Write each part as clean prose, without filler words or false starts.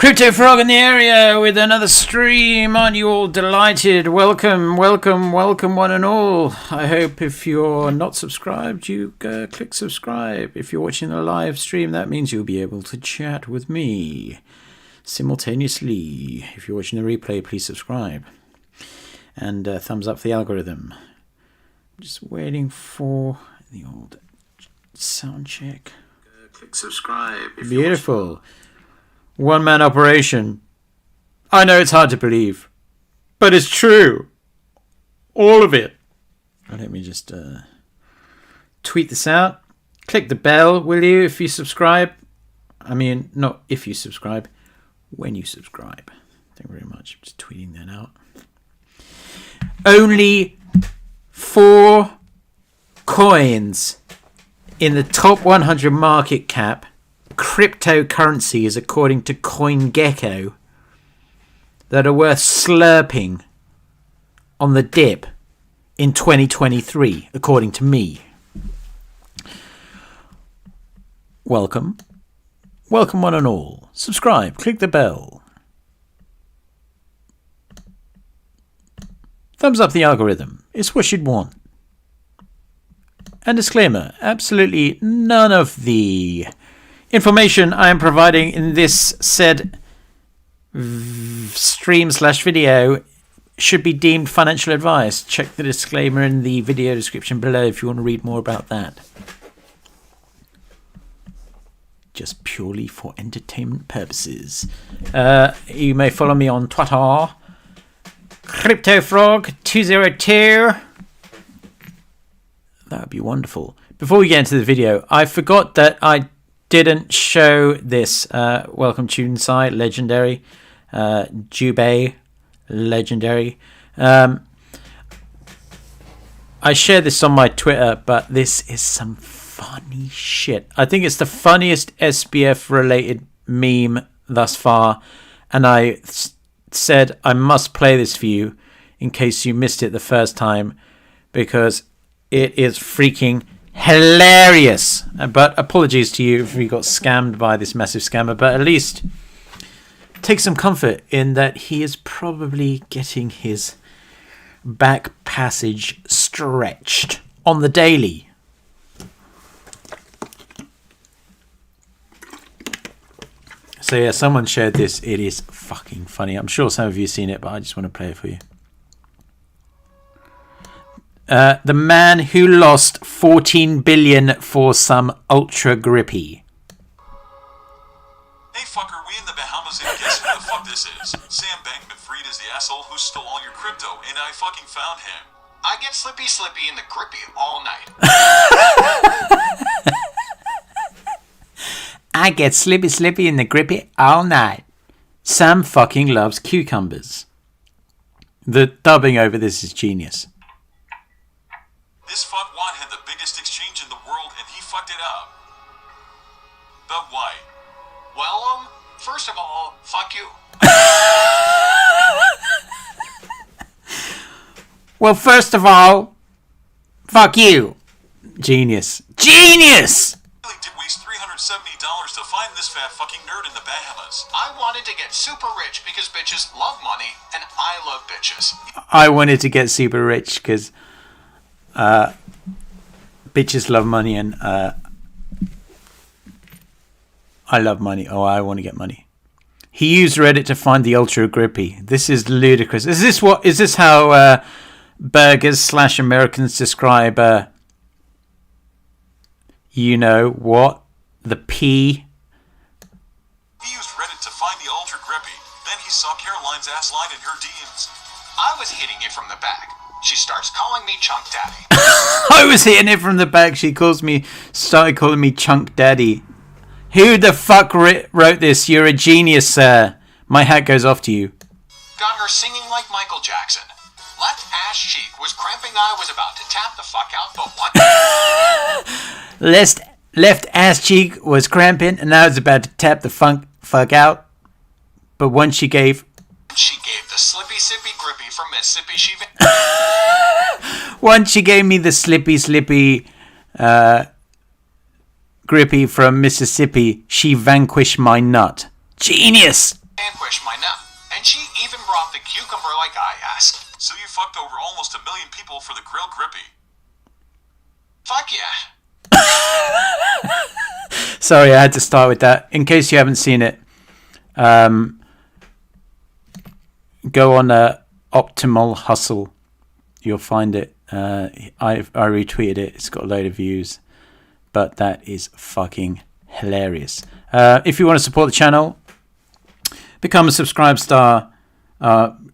Crypto Frog in the area with another stream. Aren't you all delighted? Welcome, welcome, welcome one and all. I hope if you're not subscribed, you click subscribe. If you're watching the live stream, that means you'll be able to chat with me simultaneously. If you're watching the replay, please subscribe. And thumbs up for the algorithm. Just waiting for the old sound check. Click subscribe. Beautiful. One-man operation. I know it's hard to believe, but it's true. All of it. Let me just tweet this out. Click the bell, will you, if you subscribe? I mean, not if you subscribe, when you subscribe. Thank you very much. I'm just tweeting that out. Only 4 coins in the top 100 market cap cryptocurrencies, according to CoinGecko, that are worth slurping on the dip in 2023, according to me. Welcome. Welcome one and all. Subscribe. Click the bell. Thumbs up the algorithm. It's what you'd want. And disclaimer, absolutely none of the information I am providing in this said stream/video should be deemed financial advice. Check the disclaimer in the video description below if you want to read more about that. Just purely for entertainment purposes. You may follow me on Twitter. CryptoFrog202. That would be wonderful. Before we get into the video, I forgot that I didn't show this welcome tune site, legendary, Jubei, legendary. I shared this on my Twitter, but this is some funny shit. I think it's the funniest SBF related meme thus far, and I said I must play this for you in case you missed it the first time, because it is freaking hilarious. But apologies to you if you got scammed by this massive scammer, but at least take some comfort in that he is probably getting his back passage stretched on the daily. So yeah, someone shared this. It is fucking funny. I'm sure some of you have seen it, but I just want to play it for you. The man who lost 14 billion for some ultra grippy. Hey fucker, we in the Bahamas and guess who the fuck this is? Sam Bankman-Fried is the asshole who stole all your crypto, and I fucking found him. I get slippy in the grippy all night. I get slippy in the grippy all night. Sam fucking loves cucumbers. The dubbing over this is genius. This fuckwad had the biggest exchange in the world, and he fucked it up. But why? Well, first of all, fuck you. Well, first of all, fuck you. Genius. Genius! I really did waste $370 to find this fat fucking nerd in the Bahamas. I wanted to get super rich because bitches love money, and I love bitches. I wanted to get super rich because bitches love money, and I love money. Oh, I want to get money. He used Reddit to find the ultra grippy. This is ludicrous. Is this how burgers/Americans describe you know what? The P. He used Reddit to find the ultra grippy. Then he saw Caroline's ass line in her DMs. I was hitting it from the back. She starts calling me Chunk Daddy. I was hitting it from the back. She started calling me Chunk Daddy. Who the fuck wrote this? You're a genius, sir. My hat goes off to you. Got her singing like Michael Jackson. Left ass cheek was cramping. I was about to tap the fuck out, but what? Left ass cheek was cramping, and I was about to tap the fuck out. But once she gave the slippy sippy grippy from Mississippi. Once she gave me the slippy grippy from Mississippi, she vanquished my nut. Genius! vanquish my nut. And she even brought the cucumber like I asked. So you fucked over almost 1 million people for the grill grippy. Fuck yeah. Sorry, I had to start with that. In case you haven't seen it, go on Optimal Hustle. You'll find it. I retweeted it. It's got a load of views. But that is fucking hilarious. If you want to support the channel, become a subscribe star.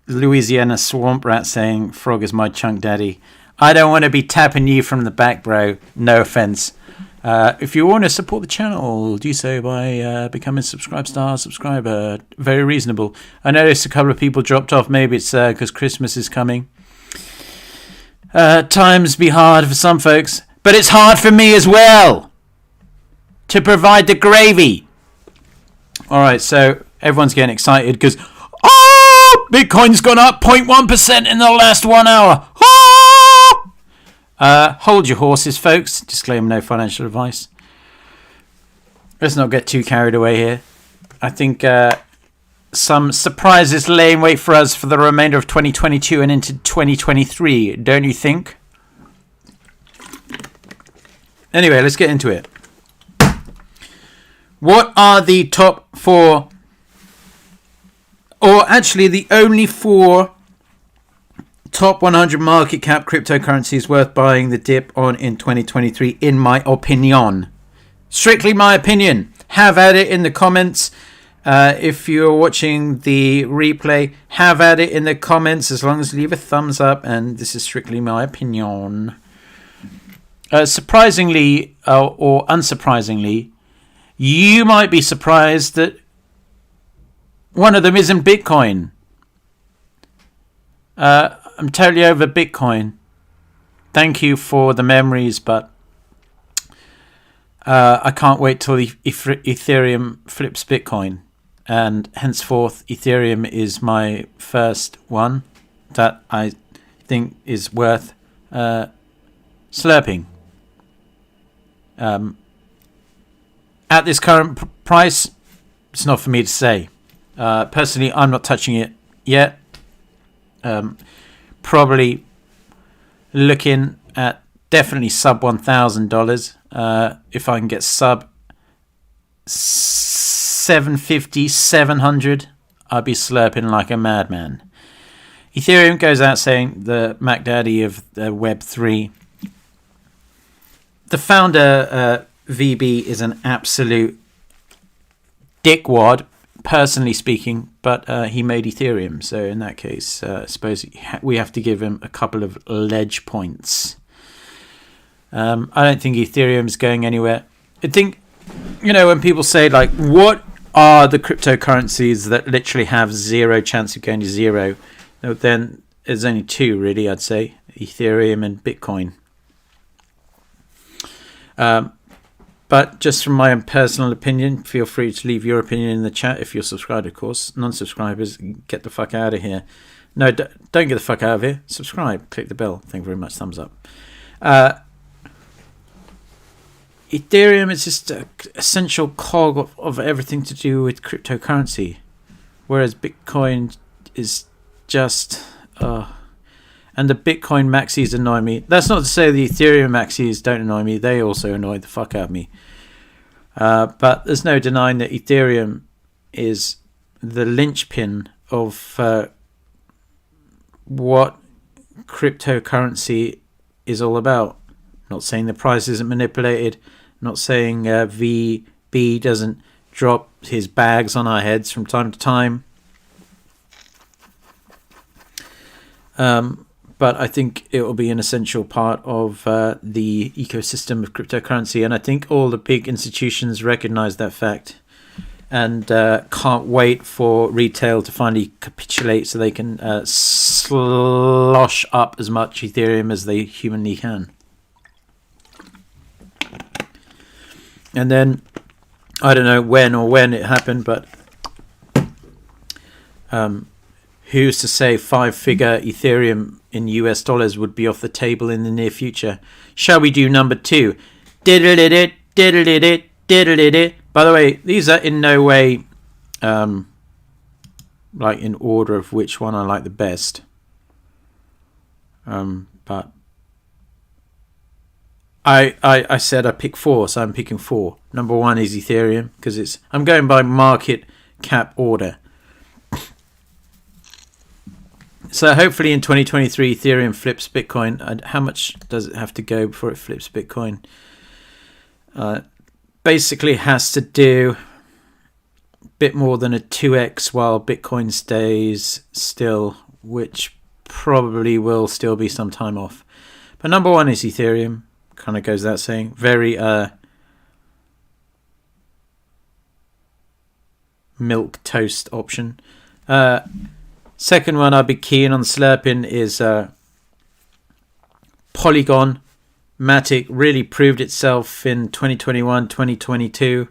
Louisiana Swamp Rat saying, Frog is my chunk daddy. I don't want to be tapping you from the back, bro. No offense. If you want to support the channel, do so by becoming a subscriber. Very reasonable. I noticed a couple of people dropped off. Maybe it's because Christmas is coming. Times be hard for some folks, but it's hard for me as well to provide the gravy. All right, so everyone's getting excited because Bitcoin's gone up 0.1% in the last 1 hour. Hold your horses, folks. Disclaimer: no financial advice. Let's not get too carried away here. I think some surprises lay in wait for us for the remainder of 2022 and into 2023, don't you think? Anyway, let's get into it. What are the top 4, or actually the only 4 top 100 market cap cryptocurrencies worth buying the dip on in 2023, in my opinion? Strictly my opinion. Have at it in the comments. If you're watching the replay, have at it in the comments, as long as you leave a thumbs up. And this is strictly my opinion. Surprisingly or unsurprisingly, you might be surprised that one of them isn't Bitcoin. I'm totally over Bitcoin. Thank you for the memories, but I can't wait till Ethereum flips Bitcoin. And henceforth, Ethereum is my first one that I think is worth slurping. At this current price, it's not for me to say. Personally, I'm not touching it yet. Probably looking at definitely sub $1,000. If I can get sub 750, 700, I'll be slurping like a madman. Ethereum goes out saying, the Mac Daddy of the Web3. The founder, VB, is an absolute dickwad, personally speaking, but he made Ethereum. So in that case, I suppose we have to give him a couple of ledge points. I don't think Ethereum is going anywhere. I think, when people say, like, what are the cryptocurrencies that literally have zero chance of going to zero? Then there's only 2, really, I'd say. Ethereum and Bitcoin. But just from my own personal opinion, feel free to leave your opinion in the chat if you're subscribed, of course. Non-subscribers, get the fuck out of here. No, don't get the fuck out of here. Subscribe. Click the bell. Thank you very much. Thumbs up. Ethereum is just an essential cog of everything to do with cryptocurrency. Whereas Bitcoin is just... and the Bitcoin maxis annoy me. That's not to say the Ethereum maxis don't annoy me. They also annoy the fuck out of me. But there's no denying that Ethereum is the linchpin of what cryptocurrency is all about. Not saying the price isn't manipulated. Not saying VB doesn't drop his bags on our heads from time to time. But I think it will be an essential part of the ecosystem of cryptocurrency. And I think all the big institutions recognize that fact and can't wait for retail to finally capitulate so they can slosh up as much Ethereum as they humanly can. And then, I don't know when it happened, but who's to say 5-figure Ethereum in US dollars would be off the table in the near future? Shall we do number 2? By the way, these are in no way like in order of which one I like the best. But I said I pick 4, so I'm picking 4. Number 1 is Ethereum because I'm going by market cap order. So hopefully in 2023 Ethereum flips Bitcoin. How much does it have to go before it flips Bitcoin? Basically it has to do a bit more than a 2x while Bitcoin stays still, which probably will still be some time off. But number 1 is Ethereum. Kind of goes without saying. Very milk toast option. Second one I'd be keen on slurping is Polygon. Matic really proved itself in 2021, 2022.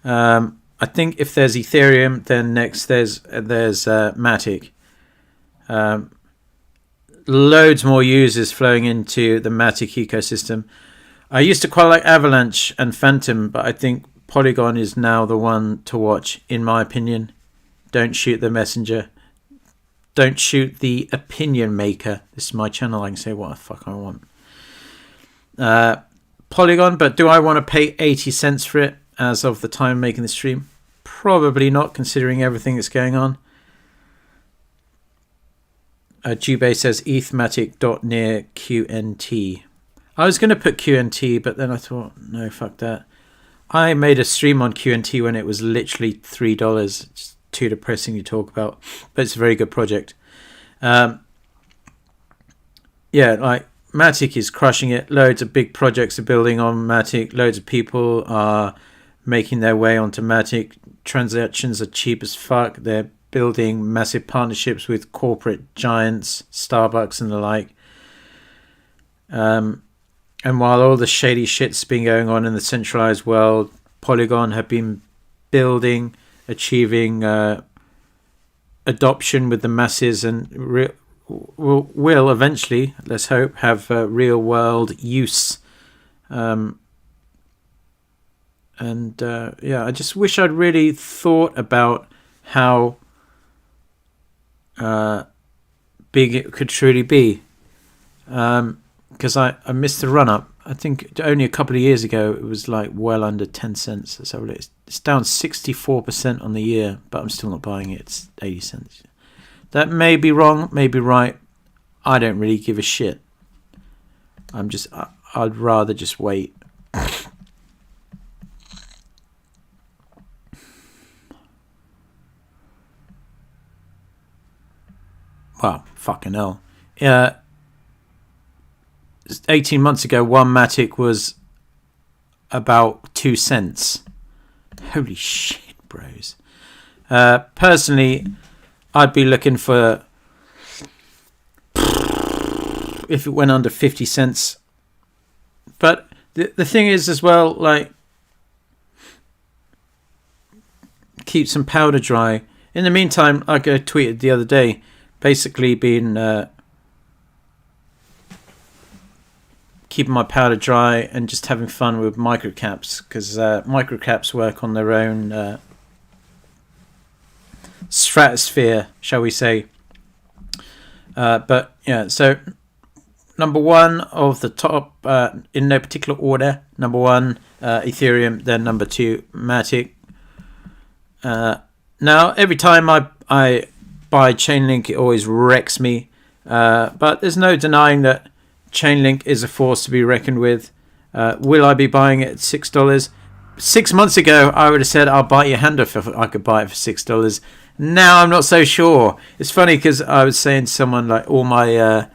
I think if there's Ethereum, then next there's Matic. Loads more users flowing into the Matic ecosystem. I used to quite like Avalanche and Phantom, but I think Polygon is now the one to watch, in my opinion. Don't shoot the messenger. Don't shoot the opinion maker. This is my channel. I can say what the fuck I want. Polygon, but do I want to pay 80 cents for it as of the time of making the stream? Probably not, considering everything that's going on. Jubei says Ethmatic dot near QNT. I was going to put QNT, but then I thought, no, fuck that. I made a stream on QNT when it was literally $3. It's too depressing to talk about, but it's a very good project. Yeah, like Matic is crushing it. Loads of big projects are building on Matic. Loads of people are making their way onto Matic. Transactions are cheap as fuck. They're building massive partnerships with corporate giants, Starbucks and the like. And while all the shady shit's been going on in the centralized world, Polygon have been building, achieving adoption with the masses, and will eventually, let's hope, have real world use. Yeah, I just wish I'd really thought about how big it could truly be, because I missed the run up. I think only a couple of years ago it was like well under 10 cents. So it's down 64% on the year, but I'm still not buying it. It's 80 cents. That may be wrong, may be right. I don't really give a shit. I'd rather just wait. Wow, fucking hell. 18 months ago, one Matic was about 2 cents. Holy shit, bros. Personally, I'd be looking for, if it went under 50 cents. But the thing is as well, like, keep some powder dry. In the meantime, like I tweeted the other day, basically been keeping my powder dry and just having fun with microcaps, because microcaps work on their own stratosphere, shall we say. But yeah, so number 1 of the top, in no particular order, number 1 Ethereum, then number 2 Matic. Now every time I buy Chainlink, it always wrecks me, but there's no denying that Chainlink is a force to be reckoned with. Will I be buying it at $6? 6 months ago I would have said I'll bite your hand off if I could buy it for $6. Now I'm not so sure. It's funny because I was saying to someone, like, all my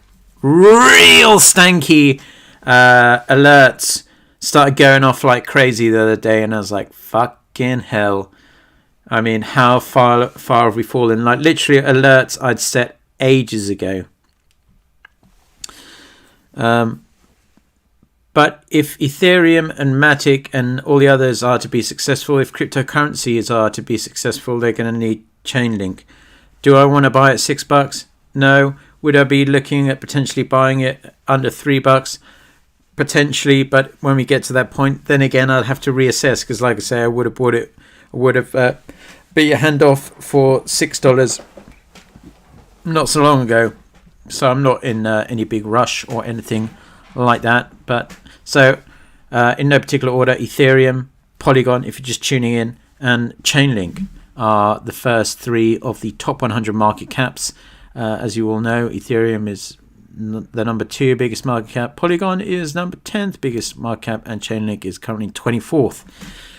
real stanky alerts started going off like crazy the other day, and I was like, fucking hell. I mean, how far have we fallen? Like, literally alerts I'd set ages ago. But if Ethereum and Matic and all the others are to be successful, if cryptocurrencies are to be successful, they're going to need Chainlink. Do I want to buy it $6? No. Would I be looking at potentially buying it under $3? Potentially, but when we get to that point, then again, I'll have to reassess, because like I say, I would have bought it. I would have bit your hand off for $6 not so long ago. So I'm not in any big rush or anything like that. But so in no particular order, Ethereum, Polygon, if you're just tuning in, and Chainlink are the first three of the top 100 market caps. As you all know, Ethereum is the number 2 biggest market cap. Polygon is number 10th biggest market cap, and Chainlink is currently 24th.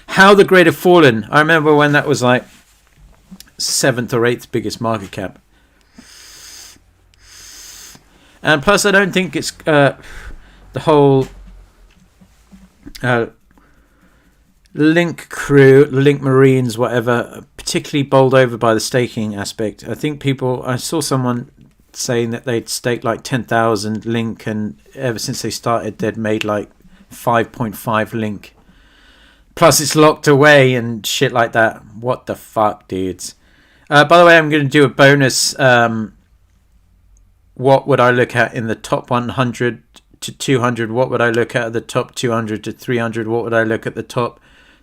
How the great have fallen. I remember when that was like 7th or 8th biggest market cap. And plus, I don't think it's the whole Link crew, Link Marines, whatever, particularly bowled over by the staking aspect. I think I saw someone saying that they'd staked like 10,000 Link, and ever since they started, they'd made like 5.5 Link. Plus, it's locked away and shit like that. What the fuck, dudes? By the way, I'm going to do a bonus. What would I look at in the top 100 to 200? What would I look at the top 200 to 300? What would I look at the top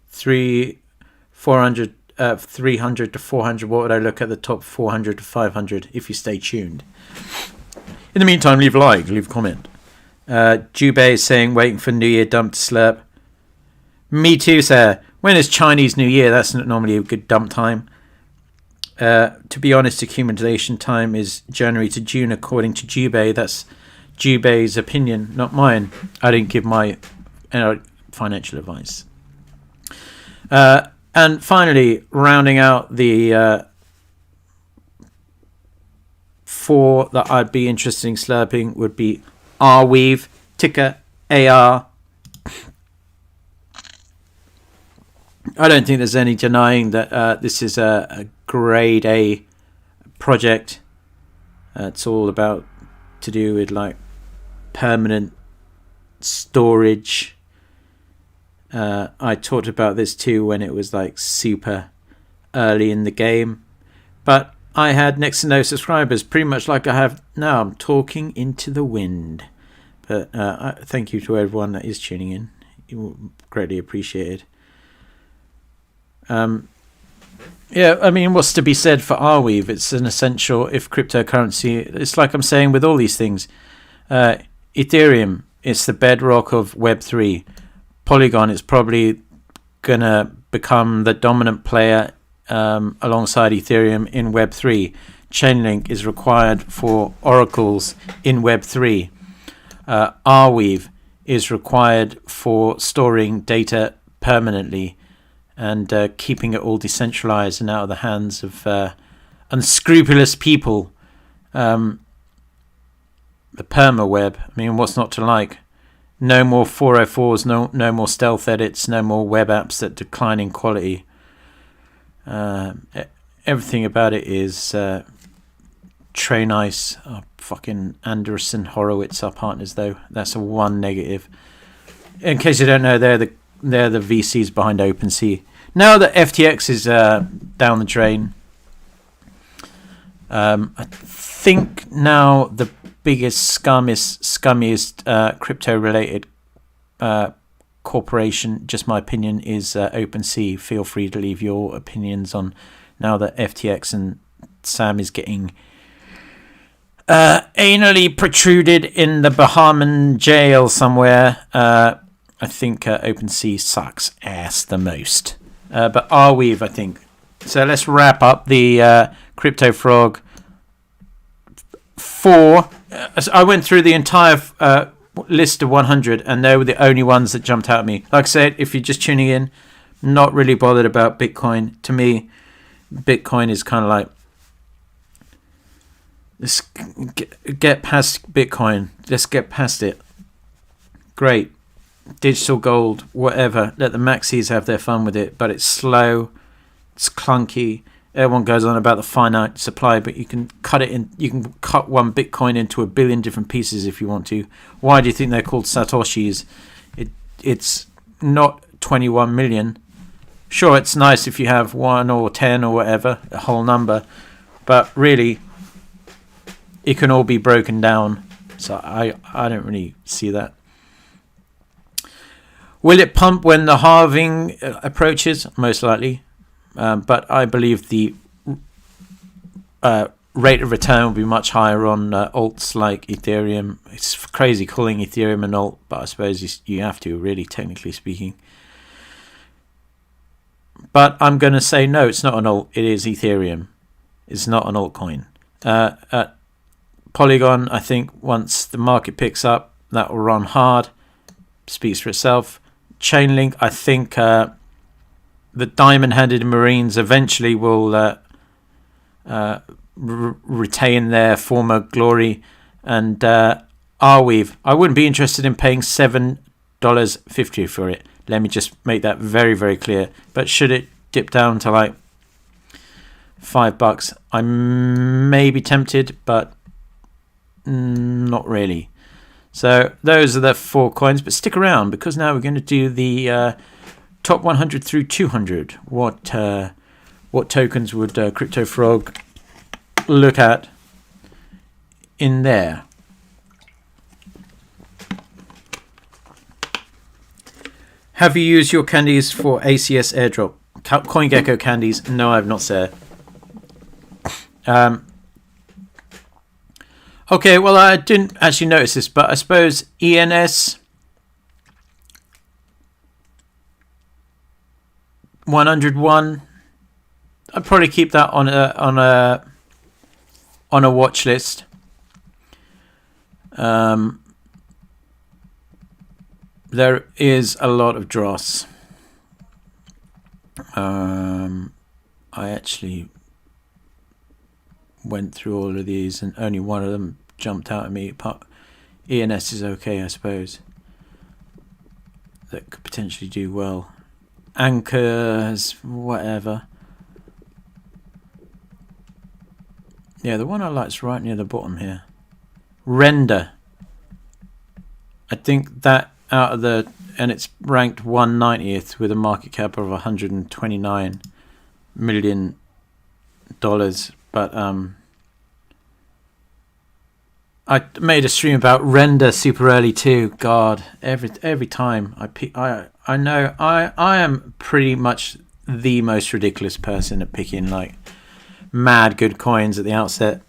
300 to 400? What would I look at the top 400 to 500? If you stay tuned. In the meantime, leave a like, leave a comment. Jube is saying, waiting for New Year dump to slurp. Me too, sir. When is Chinese New Year? That's not normally a good dump time. To be honest, accumulation time is January to June, according to Jube. That's Jube's opinion, not mine. I didn't give my financial advice. And finally, rounding out the 4 that I'd be interested in slurping would be Arweave, ticker AR. I don't think there's any denying that this is a grade A project. It's all about to do with like permanent storage. I talked about this too when it was like super early in the game, but I had next to no subscribers, pretty much like I have now. I'm talking into the wind. But thank you to everyone that is tuning in. You greatly appreciated. Yeah, I mean, what's to be said for Arweave? It's an essential if cryptocurrency. It's like I'm saying with all these things. Ethereum, it's the bedrock of Web3. Polygon is probably going to become the dominant player alongside Ethereum in Web3. Chainlink is required for oracles in Web3. Arweave is required for storing data permanently and keeping it all decentralized and out of the hands of unscrupulous people. The perma web, I mean, what's not to like? No more 404s, no more stealth edits, no more web apps that decline in quality. Everything about it is Trey Nice, fucking Anderson Horowitz, our partners though. That's a one negative. In case you don't know, they're the VCs behind OpenSea. Now that FTX is down the drain, I think now the biggest, scummiest crypto-related corporation, just my opinion, is OpenSea. Feel free to leave your opinions on now that FTX and Sam is getting anally protruded in the Bahamian jail somewhere. I think OpenSea sucks ass the most. But Arweave, I think. So let's wrap up the Crypto Frog 4. I went through the entire list of 100, and they were the only ones that jumped out at me. Like I said, if you're just tuning in, not really bothered about Bitcoin. To me, Bitcoin is kind of like, let's get past Bitcoin. Let's get past it. Great. Digital gold, whatever. Let the maxis have their fun with it, but it's slow, it's clunky. Everyone goes on about the finite supply, but you can cut it in. You can cut one Bitcoin into a billion different pieces if you want to. Why do you think they're called satoshis? It's not 21 million. Sure, it's nice if you have 1 or 10 or whatever, a whole number, but really, it can all be broken down. So I don't really see that. Will it pump when the halving approaches? Most likely. but I believe the rate of return will be much higher on alts like Ethereum. It's crazy calling Ethereum an alt, but I suppose you have to, really, technically speaking. But I'm going to say no, it's not an alt. It is Ethereum. It's not an altcoin. Polygon, I think once the market picks up, that will run hard. Speaks for itself. Chainlink, I think the diamond-headed Marines eventually will retain their former glory. And Arweave, I wouldn't be interested in paying $7.50 for it. Let me just make that very, very clear. But should it dip down to like $5, I may be tempted, but not really. So those are the 4 coins, but stick around because now we're going to do the top 100 through 200. What tokens would Crypto Frog look at in there? Have you used your candies for ACS airdrop? CoinGecko candies? No, I have not, sir. Okay, well, I didn't actually notice this, but I suppose ENS 101. I'd probably keep that on a watch list. There is a lot of dross. I actually went through all of these and only one of them jumped out at me. ENS is okay, I suppose. That could potentially do well. Anchors, whatever. Yeah, the one I like is right near the bottom here. Render. I think that out of the... And it's ranked 190th with a market cap of $129 million. But I made a stream about Render super early too. God, every time I know I am pretty much the most ridiculous person at picking like mad good coins at the outset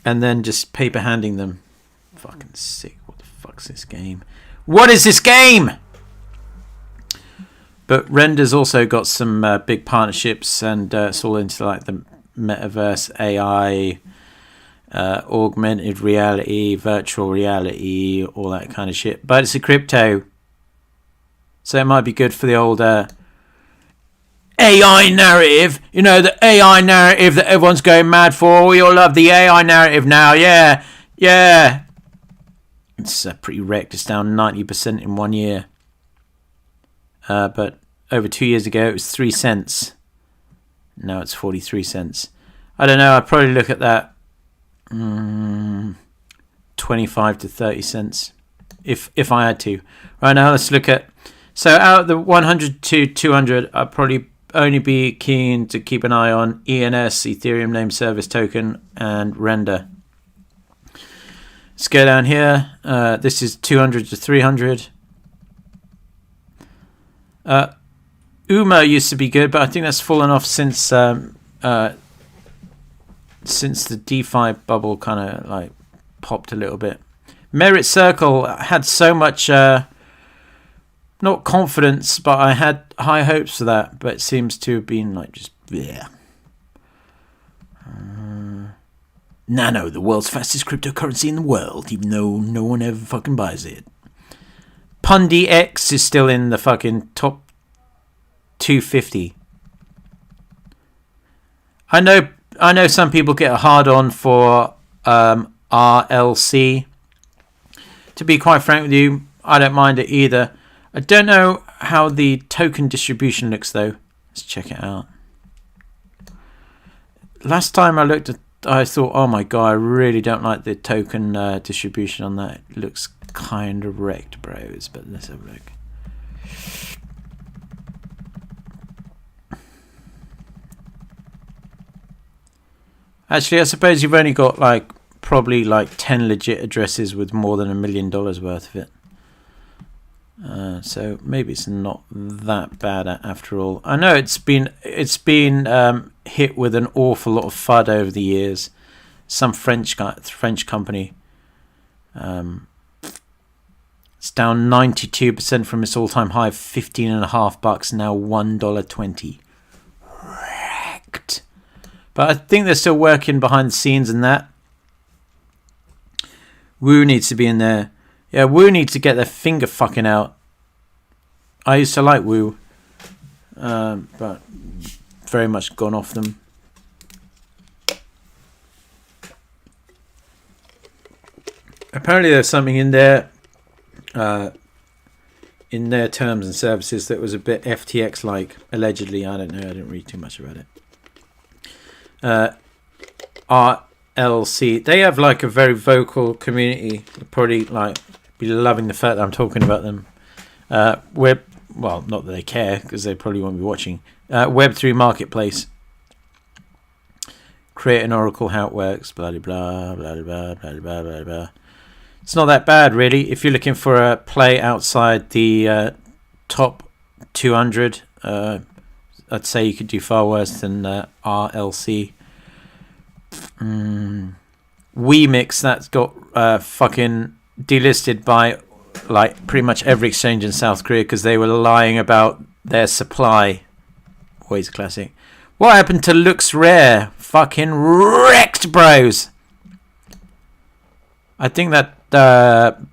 and then just paper handing them. Fucking sick. What the fuck's this game? What is this game? But Render's also got some big partnerships, and it's all into like the metaverse, AI, augmented reality, virtual reality, all that kind of shit. But it's a crypto, so it might be good for the old AI narrative. You know, the AI narrative that everyone's going mad for. We all love the AI narrative now. Yeah. It's pretty wrecked. It's down 90% in 1 year. But over 2 years ago, it was 3 cents. Now it's 43 cents. I don't know. I'd probably look at that 25 to 30 cents if I had to. Right now, let's look at... So out of the 100 to 200, I'd probably only be keen to keep an eye on ENS, Ethereum Name Service Token, and Render. Let's go down here. This is 200 to 300. UMA used to be good, but I think that's fallen off since the DeFi bubble kind of like popped a little bit. Merit Circle had so much not confidence, but I had high hopes for that, but it seems to have been like just Nano, the world's fastest cryptocurrency in the world, even though no one ever fucking buys it. Pundi X is still in the fucking top 250. I know some people get a hard on for RLC. To be quite frank with you, I don't mind it either. I don't know how the token distribution looks though. Let's check it out. Last time I looked at, I thought, oh my god, I really don't like the token distribution on that. It looks kind of wrecked, bros. But let's have a look. Actually, I suppose you've only got like probably like 10 legit addresses with more than $1 million worth of it. So maybe it's not that bad after all. I know it's been hit with an awful lot of FUD over the years. Some French company. It's down 92% from its all-time high of $15.50, now $1.20. Wrecked. But I think they're still working behind the scenes and that. Woo needs to be in there. Yeah, Woo needs to get their finger fucking out. I used to like Woo, but very much gone off them. Apparently there's something in there, in their terms and services that was a bit FTX-like, allegedly. I don't know, I didn't read too much about it. RLC, they have like a very vocal community. They'll probably like be loving the fact that I'm talking about them. Well, not that they care, because they probably won't be watching. Web3 Marketplace. Create an oracle, how it works, blah, blah, blah, blah, blah, blah, blah, blah, blah. It's not that bad, really. If you're looking for a play outside the top 200, I'd say you could do far worse than RLC. WeMix, that's got fucking delisted by like pretty much every exchange in South Korea because they were lying about their supply. Always a classic. What happened to Looks Rare? Fucking wrecked, bros. I think that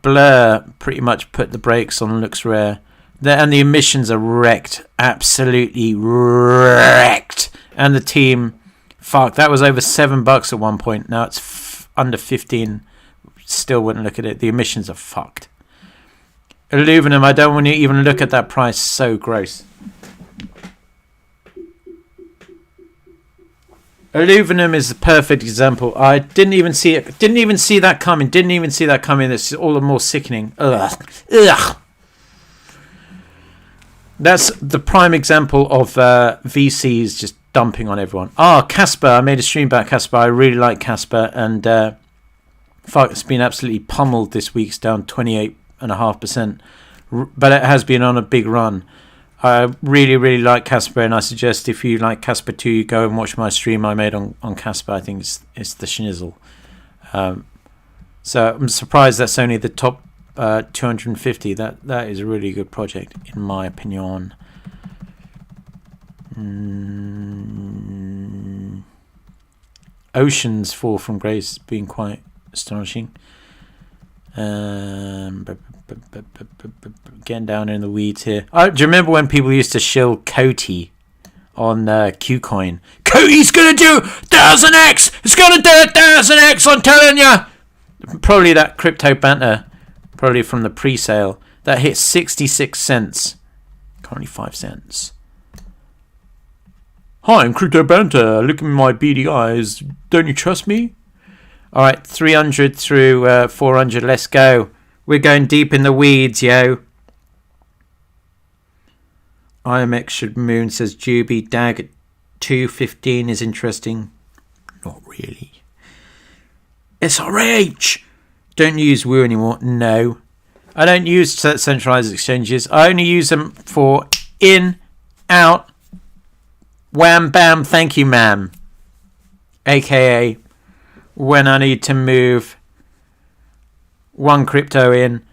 Blur pretty much put the brakes on Looks Rare. And the emissions are wrecked. Absolutely wrecked. And the team, fuck, that was over $7 at one point. Now it's under 15. Still wouldn't look at it. The emissions are fucked. Aluminum, I don't want to even look at that price. So gross. Aluminum is the perfect example. I didn't even see it. Didn't even see that coming. It's all the more sickening. Ugh. That's the prime example of VCs just dumping on everyone. Casper. I made a stream about Casper. I really like Casper. And fuck, it's been absolutely pummeled this week. It's down 28.5%. But it has been on a big run. I really, really like Casper, and I suggest if you like Casper too, you go and watch my stream I made on Casper. I think it's the schnizzle. So I'm surprised that's only the top 250. That is a really good project, in my opinion. Ocean's fall from grace has been quite astonishing. Getting down in the weeds here. Do you remember when people used to shill Coty on KuCoin? Coty's gonna do 1000x! It's gonna do 1000x, I'm telling ya! Probably that crypto banter, probably from the pre-sale, that hit 66 cents. Currently 5 cents. Hi, I'm Crypto Banter. Look at my beady eyes. Don't you trust me? Alright, 300 through 400. Let's go. We're going deep in the weeds, yo. IMX should moon, says Juby. Dag at 215 is interesting. Not really. SRH! Don't use Woo anymore. No. I don't use centralized exchanges. I only use them for in, out, wham, bam, thank you, ma'am. AKA when I need to move one crypto in,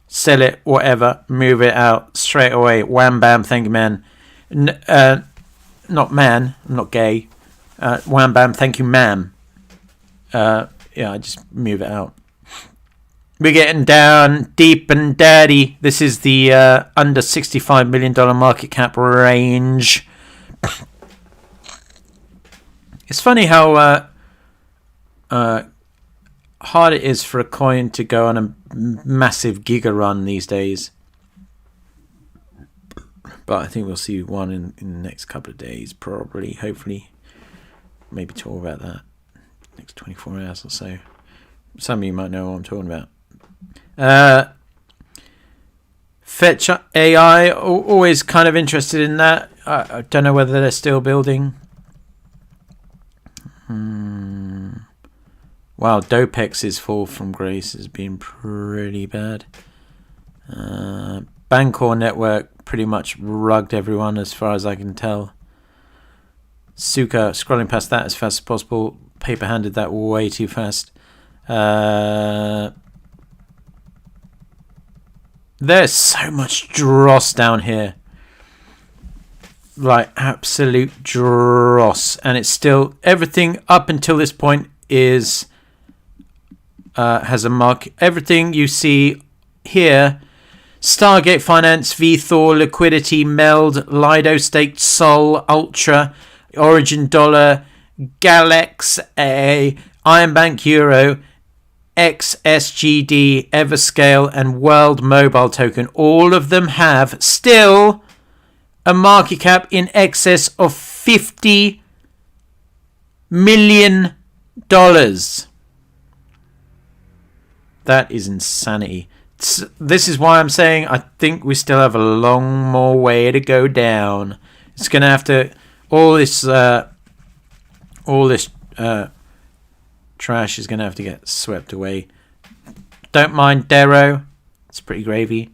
sell it, whatever, move it out straight away. Wham, bam, thank you, man. Not man, I'm not gay. Wham, bam, thank you, ma'am. Yeah, I just move it out. We're getting down deep and dirty. This is the under $65 million market cap range. It's funny how hard it is for a coin to go on a massive giga run these days. But I think we'll see one in the next couple of days, probably, hopefully. Maybe talk about that next 24 hours or so. Some of you might know what I'm talking about. Fetch AI, always kind of interested in that. I don't know whether they're still building. Wow, Dopex's fall from grace has been pretty bad. Bancor network pretty much rugged everyone as far as I can tell. Suka, scrolling past that as fast as possible. Paper handed that way too fast. There's so much dross down here. Like absolute dross. And it's still, everything up until this point is has a mark. Everything you see here, Stargate Finance, VThor, Liquidity, Meld, Lido Staked, Sol, Ultra, Origin Dollar, Galex, Iron Bank Euro, XSGD, Everscale, and World Mobile Token. All of them have still a market cap in excess of $50 million. That is insanity. This is why I'm saying I think we still have a long more way to go down. It's going to have to... All this trash is going to have to get swept away. Don't mind Dero. It's pretty gravy.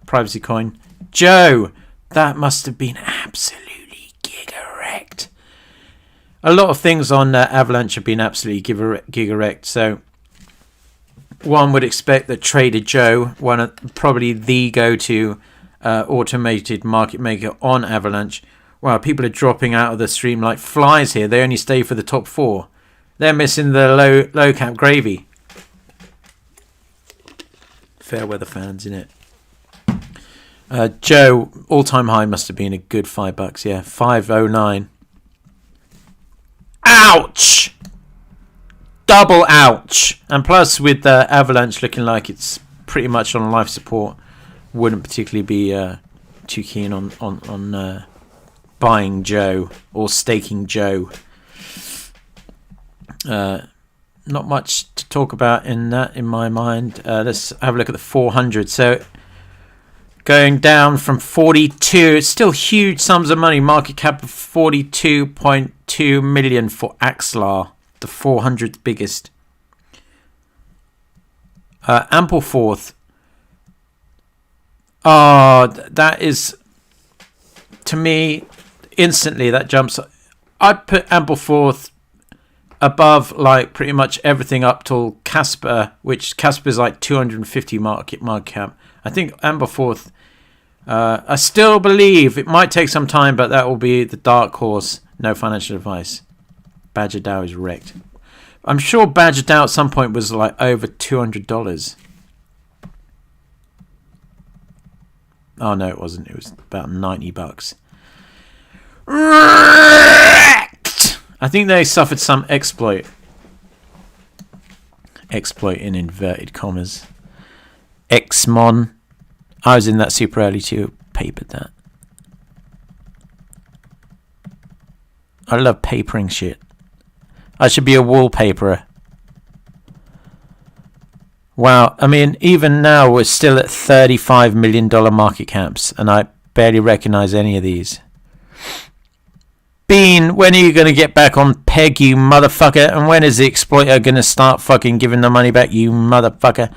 Privacy coin. Joe! That must have been absolutely giga-wrecked. A lot of things on Avalanche have been absolutely giga-wrecked. So one would expect that Trader Joe, probably the go-to automated market maker on Avalanche. Wow, people are dropping out of the stream like flies here. They only stay for the top 4. They're missing the low cap gravy. Fair weather fans, innit? Joe, all-time high must have been a good $5. Yeah, 509. Ouch! Double ouch! And plus, with Avalanche looking like it's pretty much on life support, wouldn't particularly be too keen on buying Joe or staking Joe. Not much to talk about in that, in my mind. Let's have a look at the 400. So going down from 42, it's still huge sums of money. Market cap of 42.2 million for Axlar, the 400th biggest. Ampleforth. That is, to me, instantly that jumps. I'd put Ampleforth above like pretty much everything up till Casper, which Casper is like 250 market cap. I think Ampleforth, I still believe it might take some time, but that will be the dark horse. No financial advice. Badger DAO is wrecked. I'm sure Badger DAO at some point was like over $200. Oh no, it wasn't. It was about $90. Wrecked! I think they suffered some exploit. Exploit in inverted commas. Xmon. I was in that super early too. Papered that. I love papering shit. I should be a wallpaperer. Wow. I mean, even now we're still at $35 million market caps, and I barely recognize any of these. Bean, when are you going to get back on peg, you motherfucker? And when is the exploiter going to start fucking giving the money back, you motherfucker?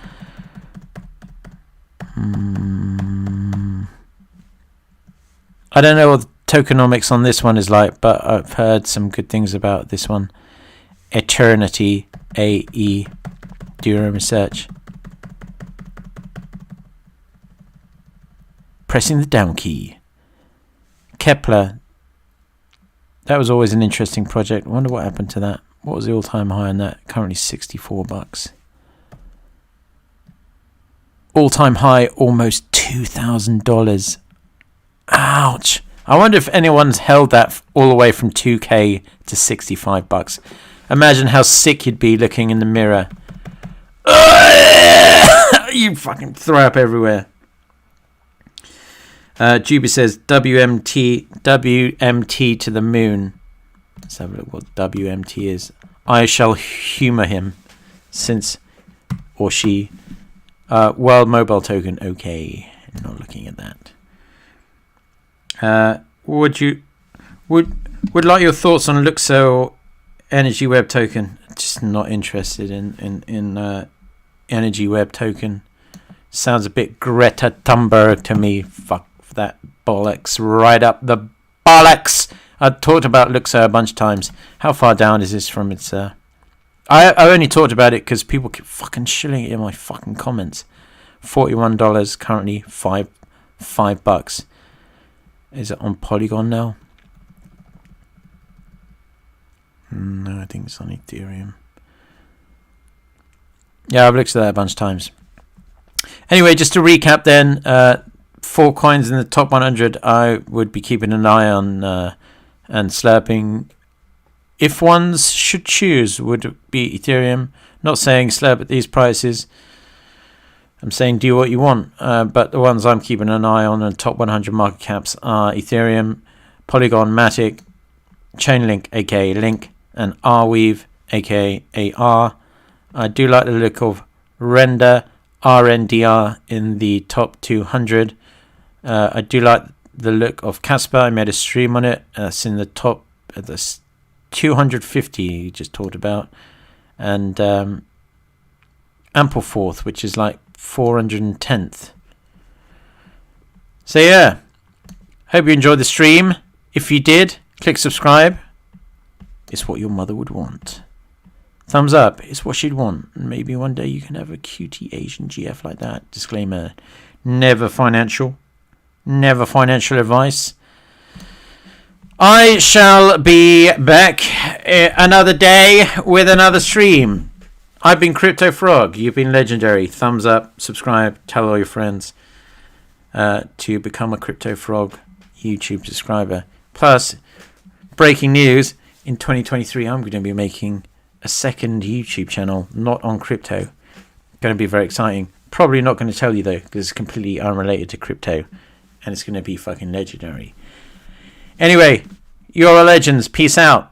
I don't know what the tokenomics on this one is like, but I've heard some good things about this one. Eternity AE. Do your own research. Pressing the down key. Kepler. That was always an interesting project. I wonder what happened to that. What was the all-time high on that? Currently $64. All-time high, almost $2,000. Ouch. I wonder if anyone's held that all the way from 2K to $65. Imagine how sick you'd be looking in the mirror. You fucking throw up everywhere. Juby says WMT to the moon. Let's have a look what WMT is. I shall humour him, since or she. World Mobile Token. Okay, not looking at that. Would like your thoughts on Luxor Energy Web Token? Just not interested in Energy Web Token. Sounds a bit Greta Thunberg to me. Fuck that bollocks. Right up the bollocks. I talked about Luxor a bunch of times. How far down is this from its... I only talked about it because people keep fucking shilling it in my fucking comments. $41 currently, $5. Is it on Polygon now? No, I think it's on Ethereum. Yeah, I've looked at that a bunch of times. Anyway, just to recap then, 4 coins in the top 100 I would be keeping an eye on and slurping. If ones should choose, would it be Ethereum? Not saying slurp at these prices. I'm saying do what you want. But the ones I'm keeping an eye on, the top 100 market caps, are Ethereum, Polygon, Matic, Chainlink, aka Link, and Arweave, aka AR. I do like the look of Render, RNDR, in the top 200. I do like the look of Casper. I made a stream on it. It's in the top, the 250 you just talked about. And Ampleforth, which is like 410th. So yeah, hope you enjoyed the stream. If you did, click subscribe. It's what your mother would want. Thumbs up, it's what she'd want. And maybe one day you can have a cutie Asian GF like that. Disclaimer, never financial advice. I shall be back another day with another stream. I've been Crypto Frog. You've been legendary. Thumbs up, subscribe, tell all your friends to become a Crypto Frog YouTube subscriber. Plus, breaking news, in 2023 I'm going to be making a second YouTube channel, not on crypto. Going to be very exciting. Probably not going to tell you though, because it's completely unrelated to crypto, and it's going to be fucking legendary. Anyway, you're all legends. Peace out.